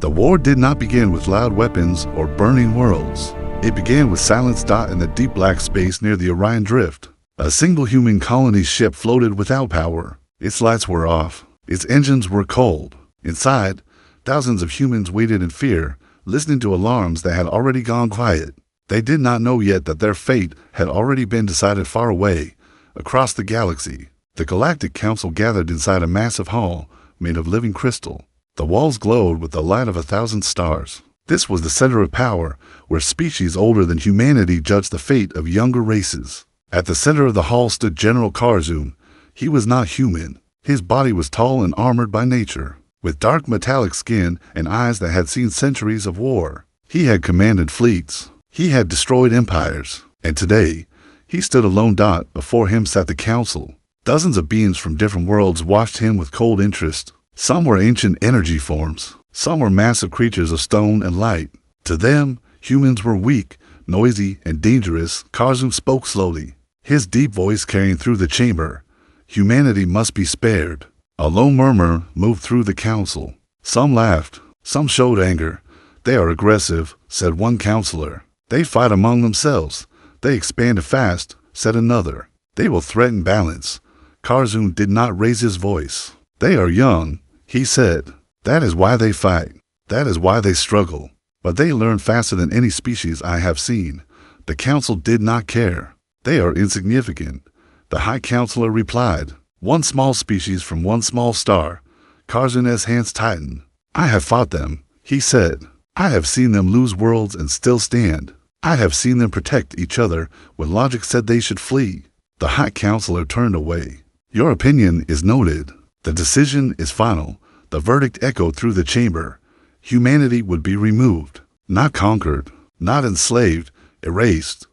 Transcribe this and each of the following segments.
The war did not begin with loud weapons or burning worlds. It began with silence. In the deep black space near the Orion Drift, a single human colony ship floated without power. Its lights were off. Its engines were cold. Inside, thousands of humans waited in fear, listening to alarms that had already gone quiet. They did not know yet that their fate had already been decided far away, across the galaxy. The Galactic Council gathered inside a massive hall made of living crystal. The walls glowed with the light of 1,000 stars. This was the center of power, where species older than humanity judged the fate of younger races. At the center of the hall stood General Karzun. He was not human. His body was tall and armored by nature, with dark metallic skin and eyes that had seen centuries of war. He had commanded fleets. He had destroyed empires. And today, he stood alone. Before him sat the council. Dozens of beings from different worlds watched him with cold interest. Some were ancient energy forms. Some were massive creatures of stone and light. To them, humans were weak, noisy, and dangerous. Karzun spoke slowly, his deep voice carrying through the chamber. Humanity must be spared. A low murmur moved through the council. Some laughed. Some showed anger. They are aggressive, said one counselor. They fight among themselves. They expand fast, said another. They will threaten balance. Karzun did not raise his voice. They are young, he said. That is why they fight. That is why they struggle. But they learn faster than any species I have seen. The council did not care. They are insignificant. The High Counselor replied. One small species from one small star. Karzun's hands tightened. I have fought them, he said. I have seen them lose worlds and still stand. I have seen them protect each other when logic said they should flee. The High Counselor turned away. Your opinion is noted. The decision is final. The verdict echoed through the chamber. Humanity would be removed, not conquered, not enslaved, erased.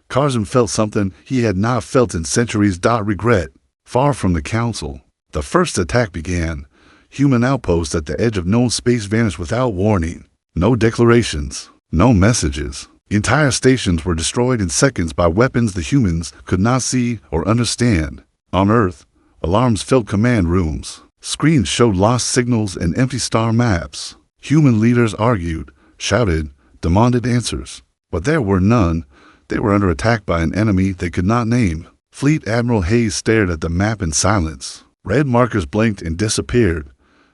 Karzun felt something he had not felt in centuries. Regret. Far from the council, the first attack began. Human outposts at the edge of known space vanished without warning. No declarations, no messages. Entire stations were destroyed in seconds by weapons the humans could not see or understand. On Earth, alarms filled command rooms. Screens showed lost signals and empty star maps. Human leaders argued, shouted, demanded answers. But there were none. They were under attack by an enemy they could not name. Fleet Admiral Hayes stared at the map in silence. Red markers blinked and disappeared.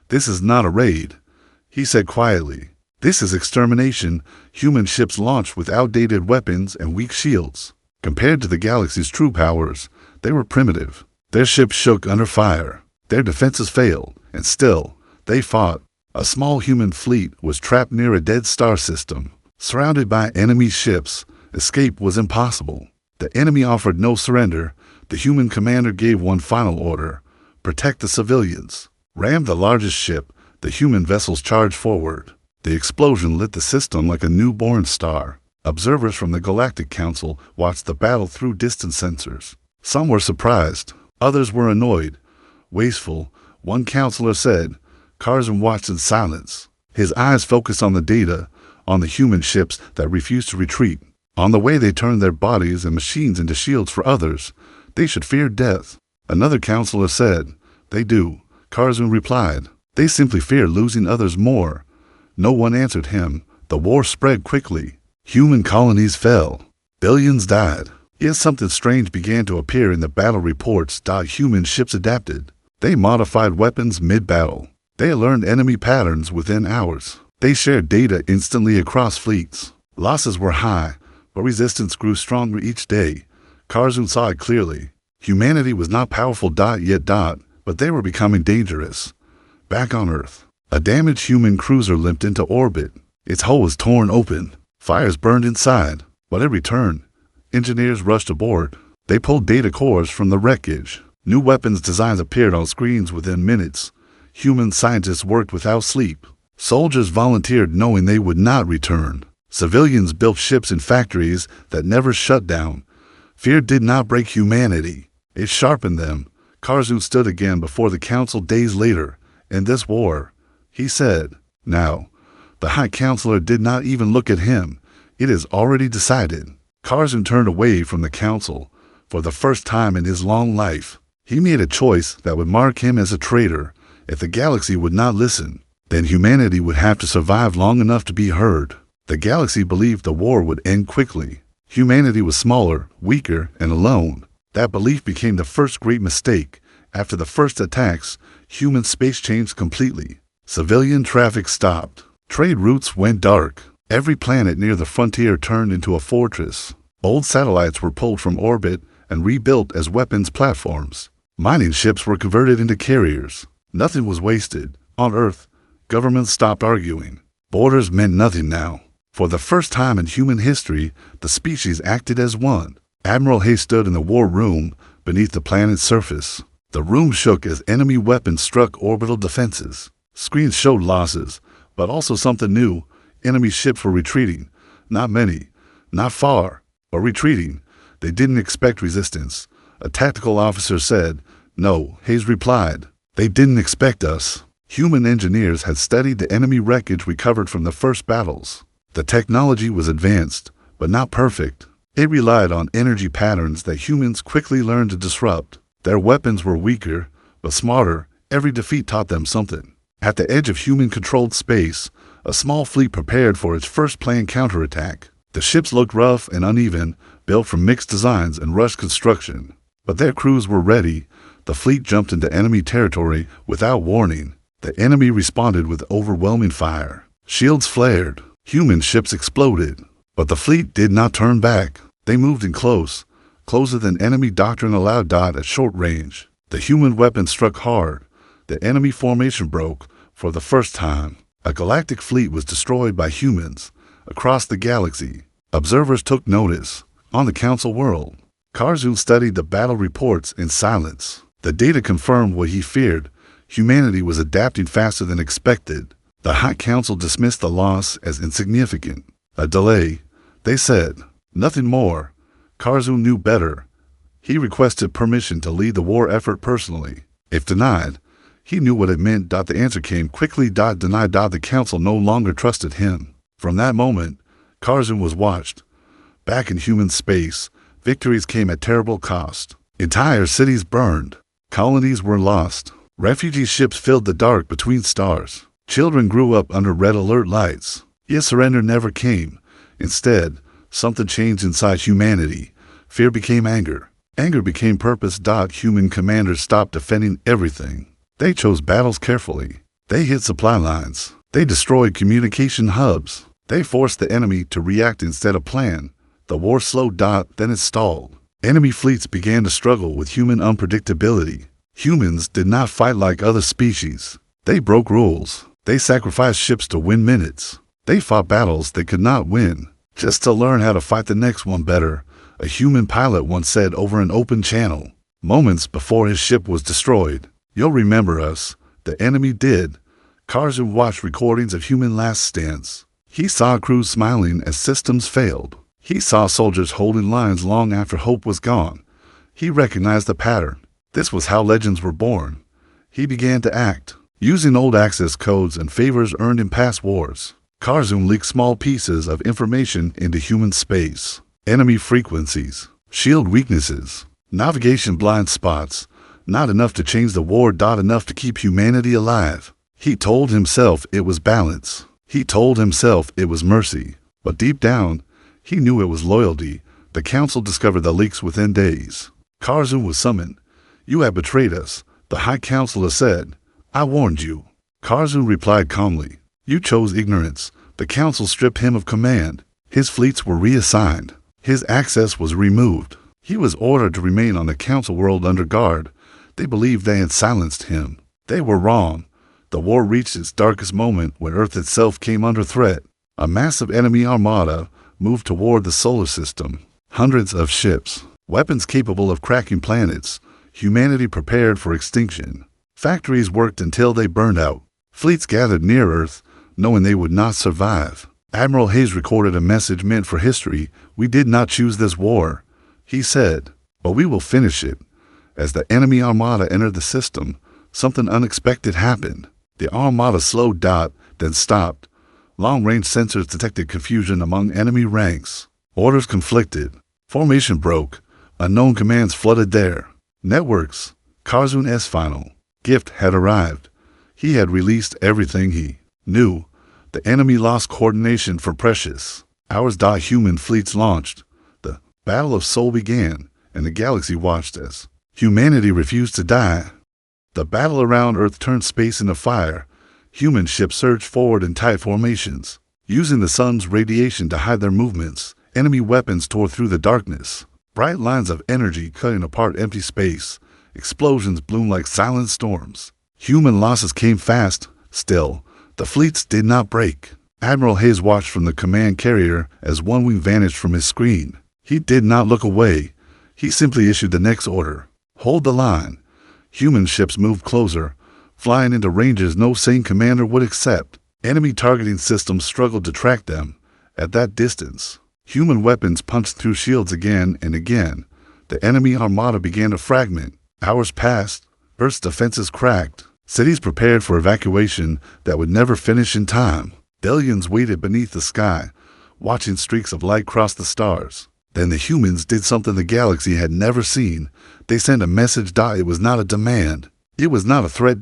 This is not a raid, he said quietly. This is extermination. Human ships launched with outdated weapons and weak shields. Compared to the galaxy's true powers, they were primitive. Their ships shook under fire. Their defenses failed, and still, they fought. A small human fleet was trapped near a dead star system. Surrounded by enemy ships, escape was impossible. The enemy offered no surrender. The human commander gave one final order: protect the civilians. Ram the largest ship. The human vessels charged forward. The explosion lit the system like a newborn star. Observers from the Galactic Council watched the battle through distant sensors. Some were surprised. Others were annoyed. Wasteful, one counselor said. Karzun watched in silence. His eyes focused on the data, on the human ships that refused to retreat, on the way they turned their bodies and machines into shields for others. They should fear death. Another counselor said. They do, Karzun replied. They simply fear losing others more. No one answered him. The war spread quickly. Human colonies fell. Billions died. Yet something strange began to appear in the battle reports. Human ships adapted. They modified weapons mid-battle. They learned enemy patterns within hours. They shared data instantly across fleets. Losses were high, but resistance grew stronger each day. Karzun saw it clearly. Humanity was not powerful. But they were becoming dangerous. Back on Earth, a damaged human cruiser limped into orbit. Its hull was torn open. Fires burned inside. But at return, engineers rushed aboard. They pulled data cores from the wreckage. New weapons designs appeared on screens within minutes. Human scientists worked without sleep. Soldiers volunteered knowing they would not return. Civilians built ships in factories that never shut down. Fear did not break humanity. It sharpened them. Karzun stood again before the council days later. In this war, he said. Now, the High Counselor did not even look at him. It is already decided. Karzun turned away from the council. For the first time in his long life, he made a choice that would mark him as a traitor if the galaxy would not listen. Then humanity would have to survive long enough to be heard. The galaxy believed the war would end quickly. Humanity was smaller, weaker, and alone. That belief became the first great mistake. After the first attacks, human space changed completely. Civilian traffic stopped. Trade routes went dark. Every planet near the frontier turned into a fortress. Old satellites were pulled from orbit and rebuilt as weapons platforms. Mining ships were converted into carriers. Nothing was wasted. On Earth, governments stopped arguing. Borders meant nothing now. For the first time in human history, the species acted as one. Admiral Hayes stood in the war room beneath the planet's surface. The room shook as enemy weapons struck orbital defenses. Screens showed losses, but also something new. Enemy ships were retreating. Not many, not far, but retreating. They didn't expect resistance. A tactical officer said, "No," Hayes replied. "They didn't expect us." Human engineers had studied the enemy wreckage recovered from the first battles. The technology was advanced, but not perfect. It relied on energy patterns that humans quickly learned to disrupt. Their weapons were weaker, but smarter. Every defeat taught them something. At the edge of human-controlled space, a small fleet prepared for its first planned counterattack. The ships looked rough and uneven, built from mixed designs and rushed construction. But their crews were ready. The fleet jumped into enemy territory without warning. The enemy responded with overwhelming fire. Shields flared. Human ships exploded. But the fleet did not turn back. They moved in closer than enemy doctrine allowed at short range. The human weapon struck hard. The enemy formation broke. For the first time, a galactic fleet was destroyed by humans. Across the galaxy, observers took notice. On the council world, Karzun studied the battle reports in silence. The data confirmed what he feared. Humanity was adapting faster than expected. The High Council dismissed the loss as insignificant. A delay, they said. Nothing more. Karzun knew better. He requested permission to lead the war effort personally. If denied, he knew what it meant. The answer came quickly. Denied. The council no longer trusted him. From that moment, Karzun was watched. Back in human space, victories came at terrible cost. Entire cities burned. Colonies were lost. Refugee ships filled the dark between stars. Children grew up under red alert lights. Yet surrender never came. Instead, something changed inside humanity. Fear became anger. Anger became purpose. Human commanders stopped defending everything. They chose battles carefully. They hit supply lines. They destroyed communication hubs. They forced the enemy to react instead of plan. The war slowed. Then it stalled. Enemy fleets began to struggle with human unpredictability. Humans did not fight like other species. They broke rules. They sacrificed ships to win minutes. They fought battles they could not win, just to learn how to fight the next one better. A human pilot once said over an open channel, moments before his ship was destroyed, "You'll remember us." The enemy did. Karzun watched recordings of human last stands. He saw crews smiling as systems failed. He saw soldiers holding lines long after hope was gone. He recognized the pattern. This was how legends were born. He began to act, using old access codes and favors earned in past wars. Karzun leaked small pieces of information into human space. Enemy frequencies, shield weaknesses, navigation blind spots. Not enough to change the war. Enough to keep humanity alive. He told himself it was balance. He told himself it was mercy. But deep down, he knew it was loyalty. The council discovered the leaks within days. Karzun was summoned. "You have betrayed us," the High Counselor said. "I warned you." Karzun replied calmly. "You chose ignorance." The council stripped him of command. His fleets were reassigned. His access was removed. He was ordered to remain on the council world under guard. They believed they had silenced him. They were wrong. The war reached its darkest moment when Earth itself came under threat. A massive enemy armada moved toward the solar system. Hundreds of ships, weapons capable of cracking planets. Humanity prepared for extinction. Factories worked until they burned out. Fleets gathered near Earth, knowing they would not survive. Admiral Hayes recorded a message meant for history. "We did not choose this war," he said, "but we will finish it." As the enemy armada entered the system, something unexpected happened. The armada slowed, then stopped. Long-range sensors detected confusion among enemy ranks. Orders conflicted. Formation broke. Unknown commands flooded there. Networks. Karzun's final gift had arrived. He had released everything he knew. The enemy lost coordination for precious hours. Human fleets launched. The Battle of Soul began, and the galaxy watched as humanity refused to die. The battle around Earth turned space into fire. Human ships surged forward in tight formations, using the sun's radiation to hide their movements. Enemy weapons tore through the darkness, bright lines of energy cutting apart empty space. Explosions bloomed like silent storms. Human losses came fast. Still, the fleets did not break. Admiral Hayes watched from the command carrier as one wing vanished from his screen. He did not look away. He simply issued the next order. Hold the line. Human ships moved closer, flying into ranges no sane commander would accept. Enemy targeting systems struggled to track them. At that distance, human weapons punched through shields again and again. The enemy armada began to fragment. Hours passed. Earth's defenses cracked. Cities prepared for evacuation that would never finish in time. Billions waited beneath the sky, watching streaks of light cross the stars. Then the humans did something the galaxy had never seen. They sent a message. It was not a demand. It was not a threat.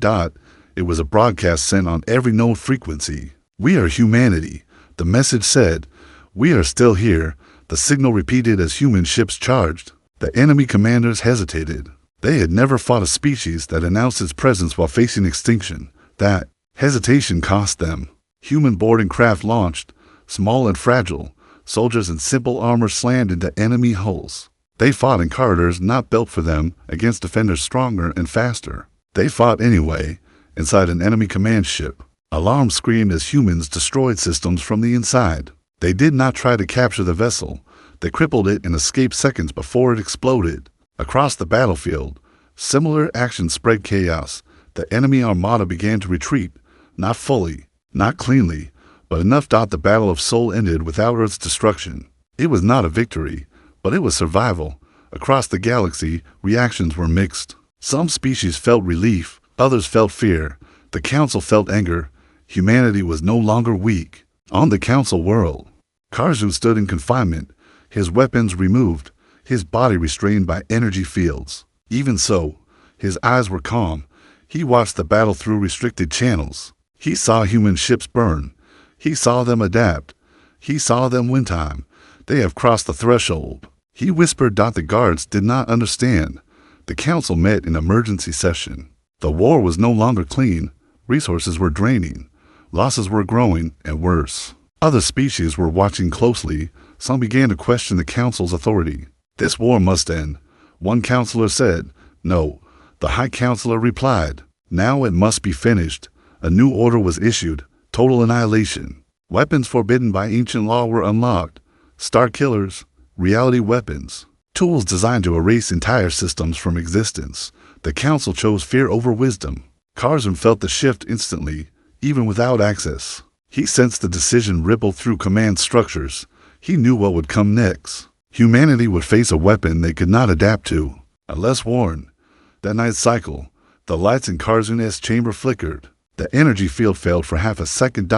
It was a broadcast sent on every known frequency. We are humanity, the message said. We are still here, the signal repeated as human ships charged. The enemy commanders hesitated. They had never fought a species that announced its presence while facing extinction. That hesitation cost them. Human boarding craft launched, small and fragile. Soldiers in simple armor slammed into enemy hulls. They fought in corridors not built for them, against defenders stronger and faster. They fought anyway, inside an enemy command ship. Alarms screamed as humans destroyed systems from the inside. They did not try to capture the vessel. They crippled it and escaped seconds before it exploded. Across the battlefield, similar actions spread chaos. The enemy armada began to retreat, not fully, not cleanly, but enough. The Battle of Soul ended without Earth's destruction. It was not a victory, but it was survival. Across the galaxy, reactions were mixed. Some species felt relief, others felt fear. The Council felt anger. Humanity was no longer weak. On the Council world, Karzu stood in confinement, his weapons removed, his body restrained by energy fields. Even so, his eyes were calm. He watched the battle through restricted channels. He saw human ships burn. He saw them adapt. He saw them win time. They have crossed the threshold. He whispered. The guards did not understand. The Council met in emergency session. The war was no longer clean. Resources were draining. Losses were growing, and worse. Other species were watching closely. Some began to question the Council's authority. This war must end, one counselor said. No, the High Counselor replied. Now it must be finished. A new order was issued. Total annihilation. Weapons forbidden by ancient law were unlocked. Star killers, reality weapons, tools designed to erase entire systems from existence. The Council chose fear over wisdom. Karzun felt the shift instantly, even without access. He sensed the decision ripple through command structures. He knew what would come next. Humanity would face a weapon they could not adapt to, unless warned. That night's cycle, the lights in Karzun's chamber flickered. The energy field failed for half a second.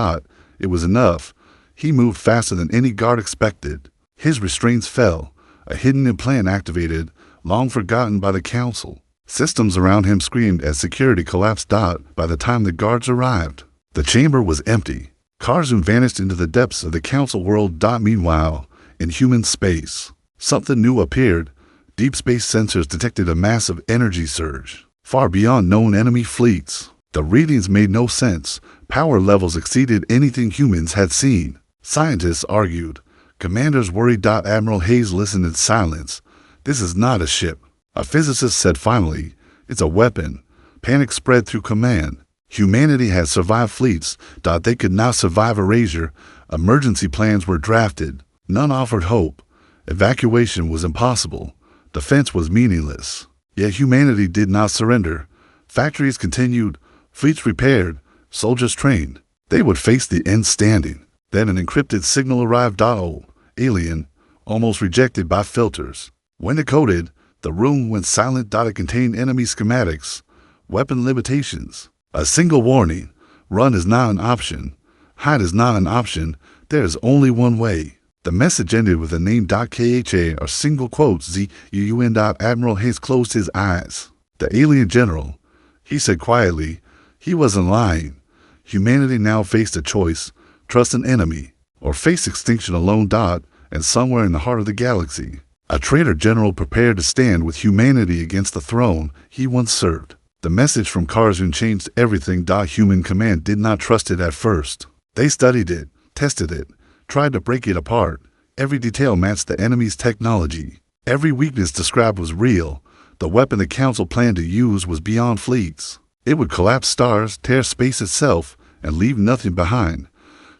It was enough. He moved faster than any guard expected. His restraints fell. A hidden implant activated, long forgotten by the Council. Systems around him screamed as security collapsed. By the time the guards arrived, the chamber was empty. Karzun vanished into the depths of the Council world. Meanwhile, in human space, something new appeared. Deep space sensors detected a massive energy surge, far beyond known enemy fleets. The readings made no sense. Power levels exceeded anything humans had seen. Scientists argued. Commanders worried. Admiral Hayes listened in silence. This is not a ship, a physicist said finally. It's a weapon. Panic spread through command. Humanity had survived fleets. They could not survive erasure. Emergency plans were drafted. None offered hope. Evacuation was impossible. Defense was meaningless. Yet humanity did not surrender. Factories continued. Fleets repaired. Soldiers trained. They would face the end standing. Then an encrypted signal arrived. Alien, almost rejected by filters. When decoded, the room went silent. It contained enemy schematics, weapon limitations, a single warning. Run is not an option. Hide is not an option. There is only one way. The message ended with a name. KHA or single quotes. ZUUN. Admiral Hayes closed his eyes. The alien general, he said quietly. He wasn't lying. Humanity now faced a choice: trust an enemy, or face extinction alone. And somewhere in the heart of the galaxy, a traitor general prepared to stand with humanity against the throne he once served. The message from Karzun changed everything. Human command did not trust it at first. They studied it, tested it, tried to break it apart. Every detail matched the enemy's technology. Every weakness described was real. The weapon the Council planned to use was beyond fleets. It would collapse stars, tear space itself, and leave nothing behind.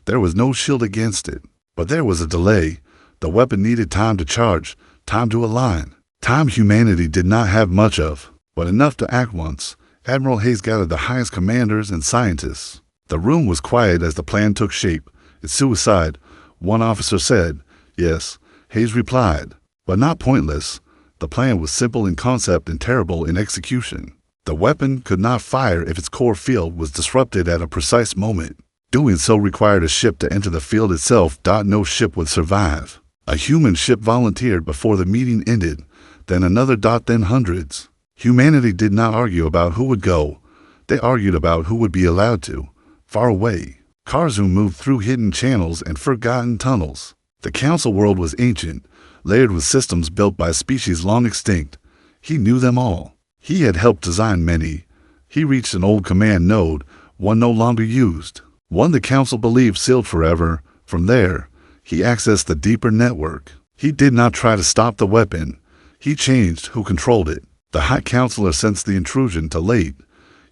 There was no shield against it. But there was a delay. The weapon needed time to charge, time to align. Time humanity did not have much of, but enough to act once. Admiral Hayes gathered the highest commanders and scientists. The room was quiet as the plan took shape. It's suicide, one officer said. Yes, Hayes replied, but not pointless. The plan was simple in concept and terrible in execution. The weapon could not fire if its core field was disrupted at a precise moment. Doing so required a ship to enter the field itself. No ship would survive. A human ship volunteered before the meeting ended, then another. Then hundreds. Humanity did not argue about who would go. They argued about who would be allowed to. Far away, Karzun moved through hidden channels and forgotten tunnels. The Council world was ancient, layered with systems built by species long extinct. He knew them all. He had helped design many. He reached an old command node, one no longer used, one the Council believed sealed forever. From there, he accessed the deeper network. He did not try to stop the weapon. He changed who controlled it. The High Counselor sensed the intrusion too late.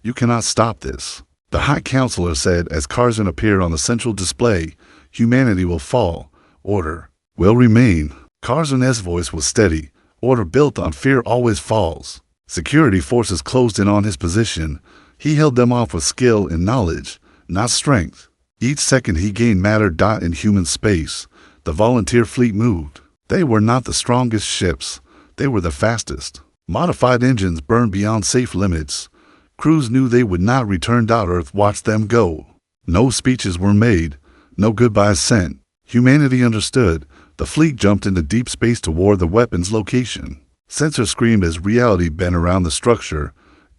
You cannot stop this, the High Counselor said as Karzun appeared on the central display. Humanity will fall. Order will remain. Karzun's voice was steady. Order built on fear always falls. Security forces closed in on his position. He held them off with skill and knowledge, not strength. Each second he gained mattered. In human space, the volunteer fleet moved. They were not the strongest ships. They were the fastest. Modified engines burned beyond safe limits. Crews knew they would not return. Earth watched them go. No speeches were made. No goodbyes sent. Humanity understood. The fleet jumped into deep space toward the weapon's location. Sensors screamed as reality bent around the structure.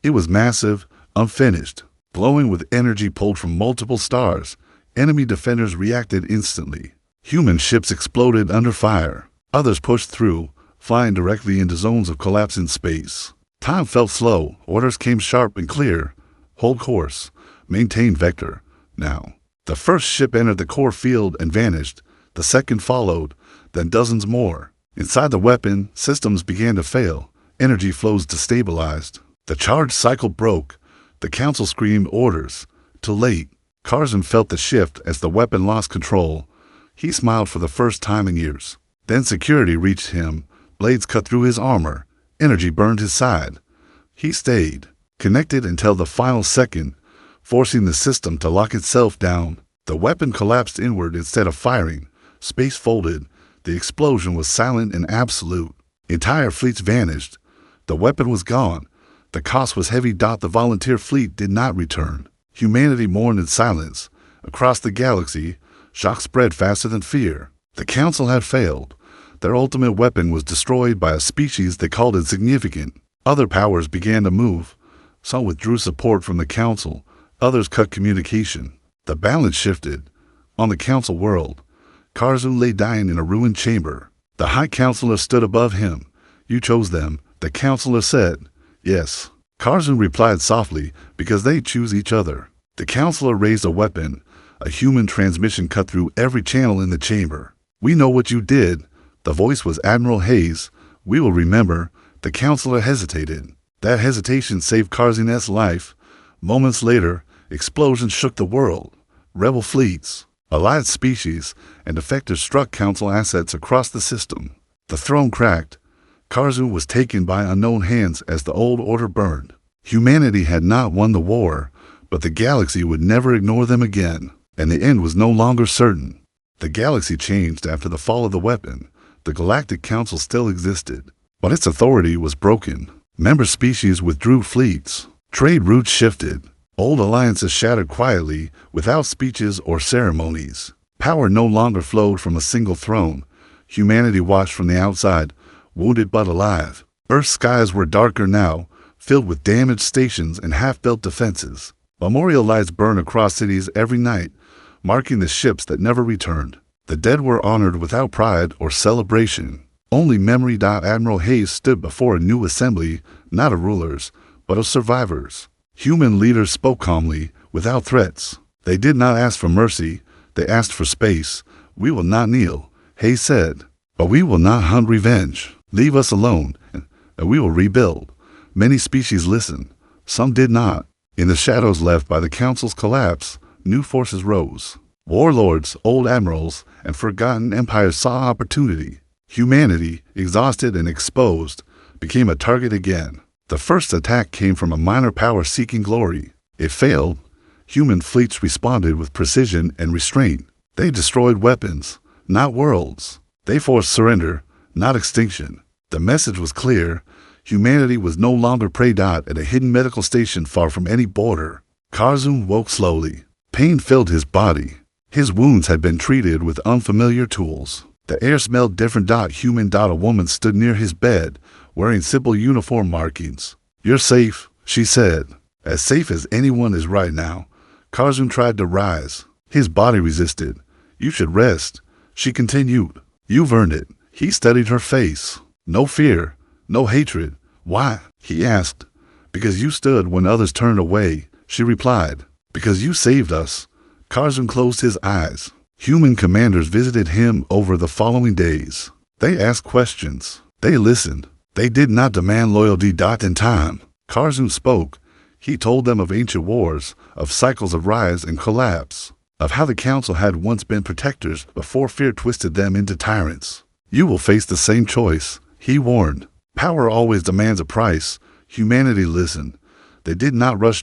It was massive, unfinished, glowing with energy pulled from multiple stars. Enemy defenders reacted instantly. Human ships exploded under fire. Others pushed through, flying directly into zones of collapse in space. Time felt slow. Orders came sharp and clear. Hold course. Maintain vector. Now. The first ship entered the core field and vanished. The second followed, then dozens more. Inside the weapon, systems began to fail. Energy flows destabilized. The charge cycle broke. The Council screamed orders. Too late. Karzun felt the shift as the weapon lost control. He smiled for the first time in years. Then security reached him. Blades cut through his armor. Energy burned his side. He stayed, connected until the final second, forcing the system to lock itself down. The weapon collapsed inward instead of firing. Space folded. The explosion was silent and absolute. Entire fleets vanished. The weapon was gone. The cost was heavy. The volunteer fleet did not return. Humanity mourned in silence. Across the galaxy, shock spread faster than fear. The Council had failed. Their ultimate weapon was destroyed by a species they called insignificant. Other powers began to move. Some withdrew support from the Council. Others cut communication. The balance shifted. On the Council world, Karzun lay dying in a ruined chamber. The High Counselor stood above him. You chose them, the Counselor said. Yes. Karzun replied softly, because they choose each other. The Counselor raised a weapon. A human transmission cut through every channel in the chamber. We know what you did. The voice was Admiral Hayes. We will remember. The Counselor hesitated. That hesitation saved Karzun's life. Moments later, explosions shook the world. Rebel fleets, allied species, and defectors struck Council assets across the system. The throne cracked. Karzun was taken by unknown hands as the old order burned. Humanity had not won the war, but the galaxy would never ignore them again, and the end was no longer certain. The galaxy changed after the fall of the weapon. The Galactic Council still existed, but its authority was broken. Member species withdrew fleets. Trade routes shifted. Old alliances shattered quietly, without speeches or ceremonies. Power no longer flowed from a single throne. Humanity watched from the outside, wounded but alive. Earth's skies were darker now, filled with damaged stations and half-built defenses. Memorial lights burned across cities every night, marking the ships that never returned. The dead were honored without pride or celebration. Only memory. Admiral Hayes stood before a new assembly, not of rulers, but of survivors. Human leaders spoke calmly, without threats. They did not ask for mercy, they asked for space. "We will not kneel," Hayes said, "but we will not hunt revenge. Leave us alone, and we will rebuild." Many species listened, some did not. In the shadows left by the Council's collapse, new forces rose. Warlords, old admirals, and forgotten empires saw opportunity. Humanity, exhausted and exposed, became a target again. The first attack came from a minor power seeking glory. It failed. Human fleets responded with precision and restraint. They destroyed weapons, not worlds. They forced surrender, not extinction. The message was clear. Humanity was no longer prey. At a hidden medical station far from any border, Karzun woke slowly. Pain filled his body. His wounds had been treated with unfamiliar tools. The air smelled different. Human. A woman stood near his bed, wearing simple uniform markings. "You're safe," she said. "As safe as anyone is right now." Karzun tried to rise. His body resisted. "You should rest," she continued. "You've earned it." He studied her face. No fear, no hatred. "Why?" he asked. "Because you stood when others turned away," she replied. "Because you saved us." Karzun closed his eyes. Human commanders visited him over the following days. They asked questions. They listened. They did not demand loyalty. In time, Karzun spoke. He told them of ancient wars, of cycles of rise and collapse, of how the Council had once been protectors before fear twisted them into tyrants. "You will face the same choice," he warned. "Power always demands a price." Humanity listened. They did not rush.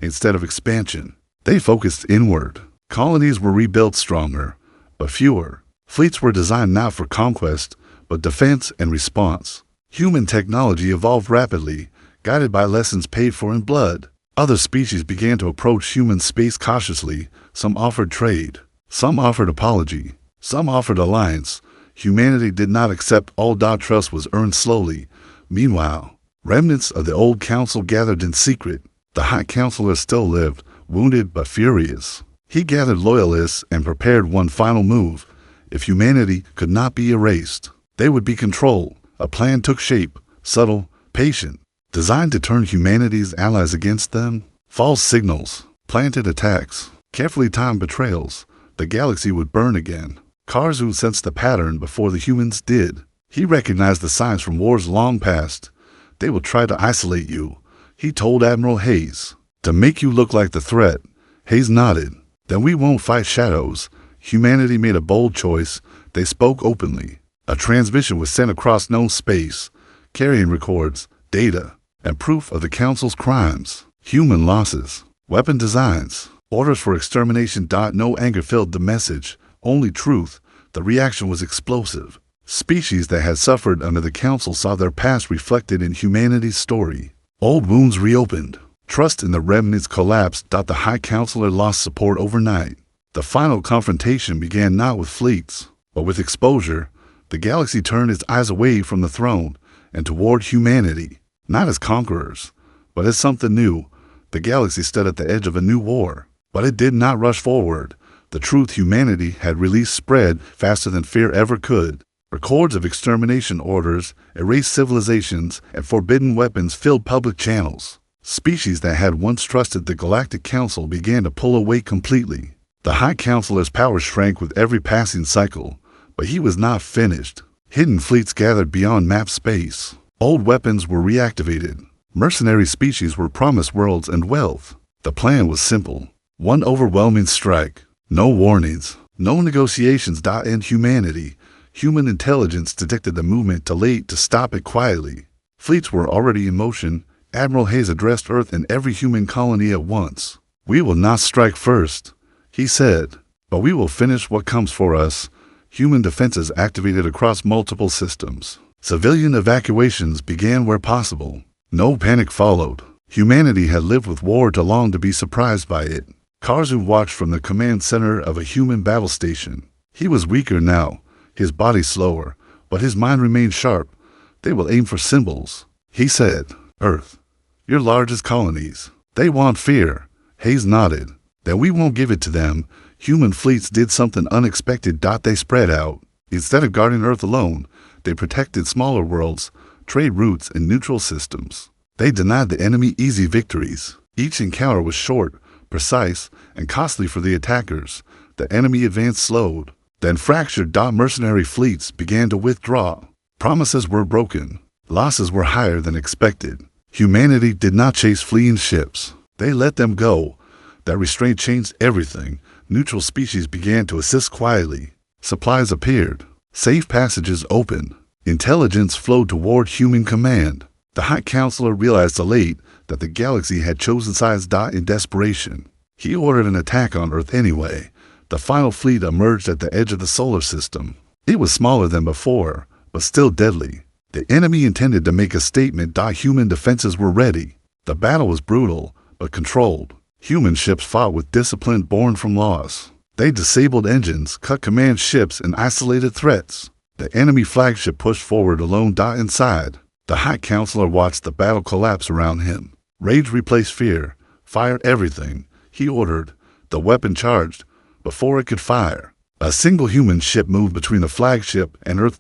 Instead of expansion, they focused inward. Colonies were rebuilt stronger, but fewer. Fleets were designed not for conquest, but defense and response. Human technology evolved rapidly, guided by lessons paid for in blood. Other species began to approach human space cautiously. Some offered trade. Some offered apology. Some offered alliance. Humanity did not accept all. Trust was earned slowly. Meanwhile, remnants of the old council gathered in secret. The High Counselor still lived, wounded but furious. He gathered loyalists and prepared one final move. If humanity could not be erased, they would be controlled. A plan took shape, subtle, patient, designed to turn humanity's allies against them. False signals, planted attacks, carefully timed betrayals. The galaxy would burn again. Karzun sensed the pattern before the humans did. He recognized the signs from wars long past. "They will try to isolate you," he told Admiral Hayes, "to make you look like the threat." Hayes nodded. "Then we won't fight shadows." Humanity made a bold choice. They spoke openly. A transmission was sent across known space, carrying records, data, and proof of the Council's crimes, human losses, weapon designs, orders for extermination. No anger filled the message, only truth. The reaction was explosive. Species that had suffered under the Council saw their past reflected in humanity's story. Old wounds reopened. Trust in the remnants collapsed. The High Counselor lost support overnight. The final confrontation began not with fleets, but with exposure. The galaxy turned its eyes away from the throne and toward humanity, not as conquerors, but as something new. The galaxy stood at the edge of a new war, but it did not rush forward. The truth humanity had released spread faster than fear ever could. Records of extermination orders, erased civilizations, and forbidden weapons filled public channels. Species that had once trusted the Galactic Council began to pull away completely. The High Counselor's power shrank with every passing cycle, but he was not finished. Hidden fleets gathered beyond map space. Old weapons were reactivated. Mercenary species were promised worlds and wealth. The plan was simple. One overwhelming strike. No warnings. No negotiations. In humanity, human intelligence detected the movement too late to stop it quietly. Fleets were already in motion. Admiral Hayes addressed Earth and every human colony at once. "We will not strike first," he said, "but we will finish what comes for us." Human defenses activated across multiple systems. Civilian evacuations began where possible. No panic followed. Humanity had lived with war too long to be surprised by it. Karzun watched from the command center of a human battle station. He was weaker now, his body slower, but his mind remained sharp. "They will aim for symbols," he said. "Earth, your largest colonies. They want fear, Hayes nodded. Then we won't give it to them. Human fleets did something unexpected. They spread out. Instead of guarding Earth alone, they protected smaller worlds, trade routes, and neutral systems. They denied the enemy easy victories. Each encounter was short, precise, and costly for the attackers. The enemy advance slowed. Then fractured mercenary fleets began to withdraw. Promises were broken. Losses were higher than expected. Humanity did not chase fleeing ships. They let them go. That restraint changed everything. Neutral species began to assist quietly. Supplies appeared. Safe passages opened. Intelligence flowed toward human command. The High Counselor realized late that the galaxy had chosen sides. In desperation, he ordered an attack on Earth anyway. The final fleet emerged at the edge of the solar system. It was smaller than before, but still deadly. The enemy intended to make a statement. Human defenses were ready. The battle was brutal, but controlled. Human ships fought with discipline born from loss. They disabled engines, cut command ships, and isolated threats. The enemy flagship pushed forward alone. Inside, the High Counselor watched the battle collapse around him. Rage replaced fear. Fire everything, he ordered. The weapon charged before it could fire. A single human ship moved between the flagship and Earth.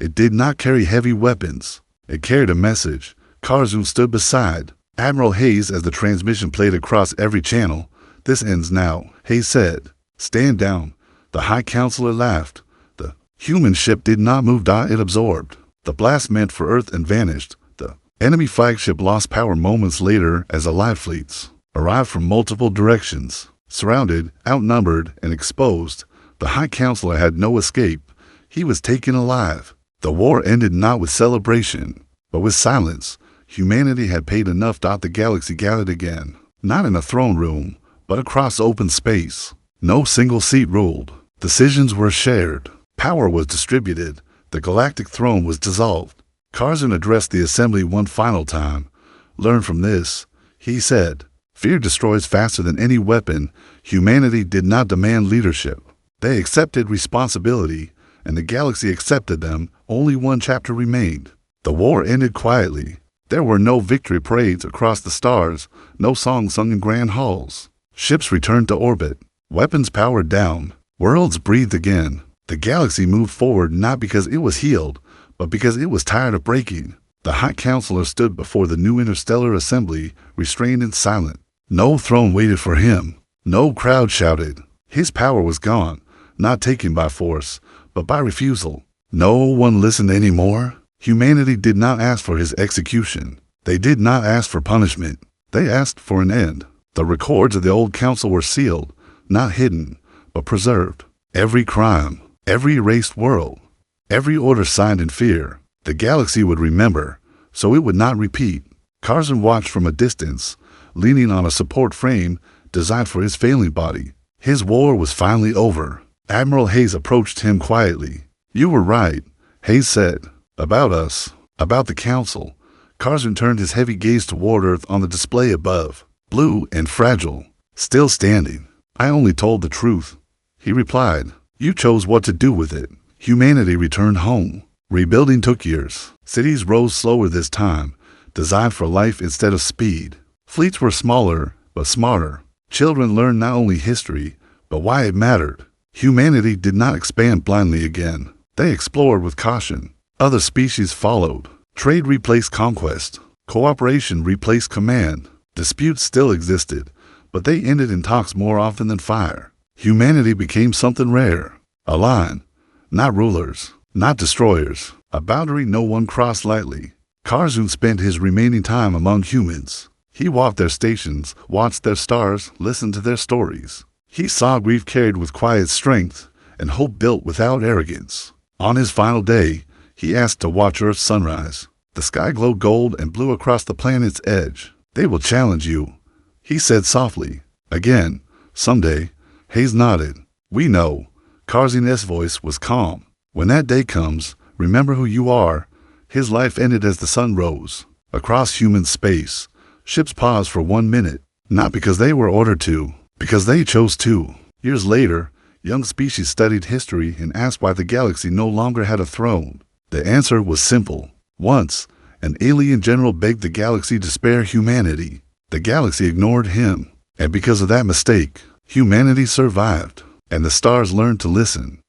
It did not carry heavy weapons. It carried a message. Karzun stood beside Admiral Hayes as the transmission played across every channel. This ends now, Hayes said. Stand down. The High Counselor laughed. The human ship did not move. It absorbed. The blast meant for Earth and vanished. The enemy flagship lost power moments later as allied fleets arrived from multiple directions. Surrounded, outnumbered, and exposed, the High Counselor had no escape. He was taken alive. The war ended not with celebration, but with silence. Humanity had paid enough. The galaxy gathered again, not in a throne room, but across open space. No single seat ruled. Decisions were shared. Power was distributed. The galactic throne was dissolved. Karzun addressed the assembly one final time. Learn from this, he said. Fear destroys faster than any weapon. Humanity did not demand leadership. They accepted responsibility, and the galaxy accepted them. Only one chapter remained. The war ended quietly. There were no victory parades across the stars, no songs sung in grand halls. Ships returned to orbit. Weapons powered down. Worlds breathed again. The galaxy moved forward not because it was healed, but because it was tired of breaking. The High Counselor stood before the new interstellar assembly, restrained and silent. No throne waited for him. No crowd shouted. His power was gone, not taken by force, but by refusal. No one listened anymore. Humanity did not ask for his execution. They did not ask for punishment. They asked for an end. The records of the old council were sealed, not hidden, but preserved. Every crime, every erased world, every order signed in fear. The galaxy would remember, so it would not repeat. Karzun watched from a distance, leaning on a support frame designed for his failing body. His war was finally over. Admiral Hayes approached him quietly. You were right, Hayes said. About us, about the council. Karzun turned his heavy gaze toward Earth on the display above, blue and fragile, still standing. I only told the truth, he replied. You chose what to do with it. Humanity returned home. Rebuilding took years. Cities rose slower this time, designed for life instead of speed. Fleets were smaller, but smarter. Children learned not only history, but why it mattered. Humanity did not expand blindly again. They explored with caution. Other species followed. Trade replaced conquest. Cooperation replaced command. Disputes still existed, but they ended in talks more often than fire. Humanity became something rare. A line. Not rulers. Not destroyers. A boundary no one crossed lightly. Karzun spent his remaining time among humans. He walked their stations, watched their stars, listened to their stories. He saw grief carried with quiet strength and hope built without arrogance. On his final day, he asked to watch Earth's sunrise. The sky glowed gold and blue across the planet's edge. They will challenge you, he said softly. Again, someday. Hayes nodded. We know. Karzun's voice was calm. When that day comes, remember who you are. His life ended as the sun rose. Across human space, ships paused for 1 minute, not because they were ordered to, because they chose to. Years later, young species studied history and asked why the galaxy no longer had a throne. The answer was simple. Once, an alien general begged the galaxy to spare humanity. The galaxy ignored him. And because of that mistake, humanity survived, and the stars learned to listen.